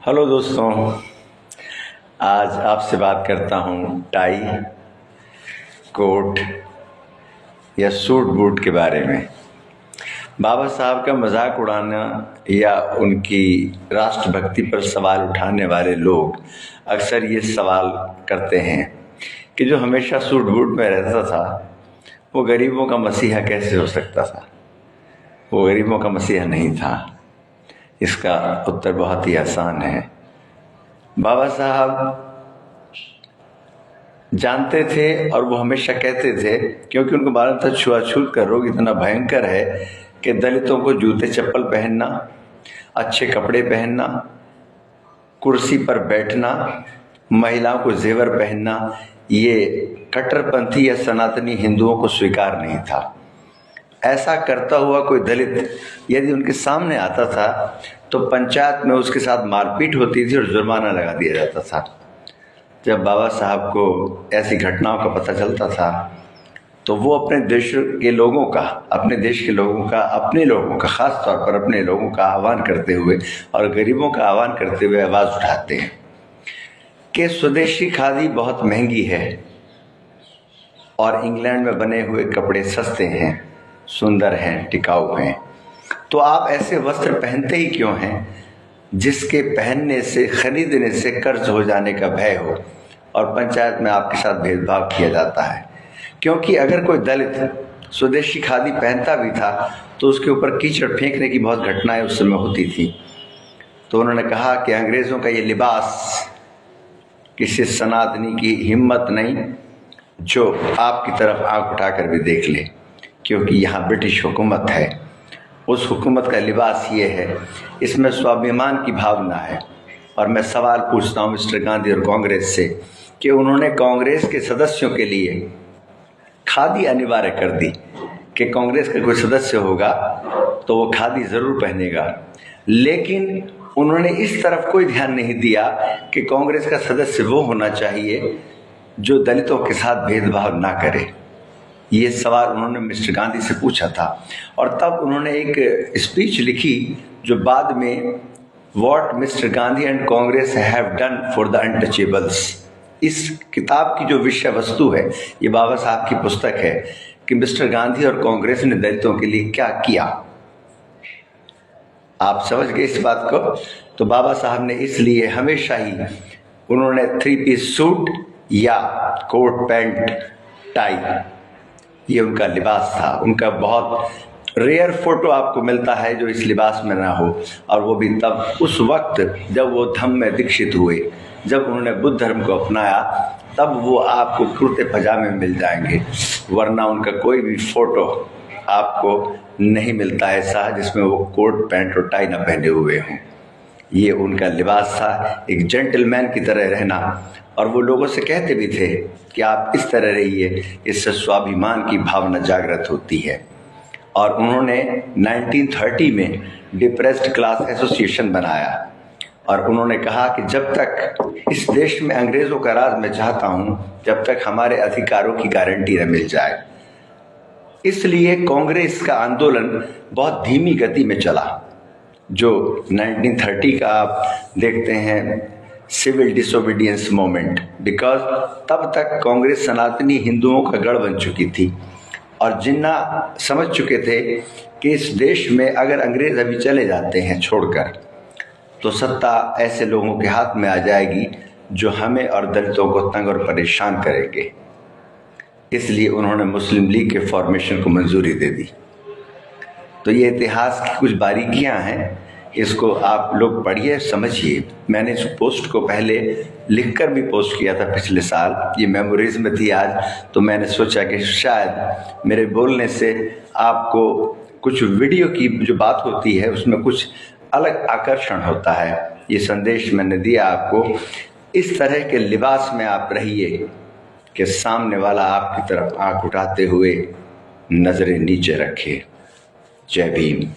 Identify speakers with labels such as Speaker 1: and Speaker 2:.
Speaker 1: Hello दोस्तों, आज आपसे बात करता हूँ टाई, कोट या सूट बूट के बारे में। बाबा साहब का मजाक उड़ाना या उनकी राष्ट्रभक्ति पर सवाल उठाने वाले लोग अक्सर ये सवाल करते हैं कि जो हमेशा सूट बूट में रहता था वो गरीबों का मसीहा कैसे हो सकता था। वो गरीबों का मसीहा नहीं था। इसका उत्तर बहुत ही आसान है। बाबा साहब जानते थे और वो हमेशा कहते थे, क्योंकि उनको मालूम था छुआछूत का रोग इतना भयंकर है कि दलितों को जूते चप्पल पहनना, अच्छे कपड़े पहनना, कुर्सी पर बैठना, महिलाओं को जेवर पहनना, ये कट्टरपंथी या सनातनी हिंदुओं को स्वीकार नहीं था। ऐसा करता हुआ कोई दलित यदि उनके सामने आता था तो पंचायत में उसके साथ मारपीट होती थी और जुर्माना लगा दिया जाता था। जब बाबा साहब को ऐसी घटनाओं का पता चलता था तो वो अपने देश के लोगों का, अपने देश के लोगों का, अपने लोगों का, ख़ास तौर पर अपने लोगों का आह्वान करते हुए और गरीबों का आह्वान करते हुए आवाज़ उठाते हैं कि स्वदेशी खादी बहुत महंगी है और इंग्लैंड में बने हुए कपड़े सस्ते हैं, सुंदर हैं, टिकाऊ हैं। तो आप ऐसे वस्त्र पहनते ही क्यों हैं जिसके पहनने से, खरीदने से कर्ज हो जाने का भय हो और पंचायत में आपके साथ भेदभाव किया जाता है। क्योंकि अगर कोई दलित स्वदेशी खादी पहनता भी था तो उसके ऊपर कीचड़ फेंकने की बहुत घटनाएं उस समय होती थी। तो उन्होंने कहा कि अंग्रेज़ों का ये लिबास किसी सनातनी की हिम्मत नहीं जो आपकी तरफ आंख उठाकर भी देख ले, क्योंकि यहाँ ब्रिटिश हुकूमत है। उस हुकूमत का लिबास ये है, इसमें स्वाभिमान की भावना है। और मैं सवाल पूछता हूँ मिस्टर गांधी और कांग्रेस से कि उन्होंने कांग्रेस के सदस्यों के लिए खादी अनिवार्य कर दी कि कांग्रेस का कोई सदस्य होगा तो वो खादी ज़रूर पहनेगा, लेकिन उन्होंने इस तरफ कोई ध्यान नहीं दिया कि कांग्रेस का सदस्य वो होना चाहिए जो दलितों के साथ भेदभाव ना करे। ये सवाल उन्होंने मिस्टर गांधी से पूछा था और तब उन्होंने एक स्पीच लिखी जो बाद में what mister Gandhi and Congress have done for the untouchables, इस किताब की जो विषय वस्तु है, ये बाबा साहब की पुस्तक है कि मिस्टर गांधी और कांग्रेस ने दलितों के लिए क्या किया। आप समझ गए इस बात को। तो बाबा साहब ने इसलिए हमेशा ही उन्होंने 3 पीस सूट या कोट पैंट टाई, ये उनका लिबास था। उनका बहुत रेयर फोटो आपको मिलता है जो इस लिबास में ना हो, और वो भी तब उस वक्त जब वो धम्म में दीक्षित हुए, जब उन्होंने बुद्ध धर्म को अपनाया, तब वो आपको कुर्ते पजामे में मिल जाएंगे, वरना उनका कोई भी फोटो आपको नहीं मिलता ऐसा जिसमें वो कोट पैंट और टाई ना पहने हुए हों। ये उनका लिबास था, एक जेंटलमैन की तरह रहना। और वो लोगों से कहते भी थे कि आप इस तरह रहिए, इससे स्वाभिमान की भावना जागृत होती है। और उन्होंने 1930 में डिप्रेस्ड क्लास एसोसिएशन बनाया और उन्होंने कहा कि जब तक इस देश में अंग्रेज़ों का राज मैं चाहता हूँ, जब तक हमारे अधिकारों की गारंटी न मिल जाए। इसलिए कांग्रेस का आंदोलन बहुत धीमी गति में चला। जो 1930 का आप देखते हैं सिविल डिसोबीडियंस मूवमेंट, बिकॉज तब तक कांग्रेस सनातनी हिंदुओं का गढ़ बन चुकी थी और जिन्ना समझ चुके थे कि इस देश में अगर अंग्रेज अभी चले जाते हैं छोड़कर तो सत्ता ऐसे लोगों के हाथ में आ जाएगी जो हमें और दलितों को तंग और परेशान करेंगे। इसलिए उन्होंने मुस्लिम लीग के फॉर्मेशन को मंजूरी दे दी। तो ये इतिहास की कुछ बारीकियां हैं, इसको आप लोग पढ़िए, समझिए। मैंने इस पोस्ट को पहले लिखकर भी पोस्ट किया था पिछले साल, ये मेमोरीज में थी आज, तो मैंने सोचा कि शायद मेरे बोलने से आपको कुछ वीडियो की जो बात होती है उसमें कुछ अलग आकर्षण होता है। ये संदेश मैंने दिया आपको। इस तरह के लिबास में आप रहिए कि सामने वाला आपकी तरफ आंख उठाते हुए नजरें नीचे रखे। जय भीम।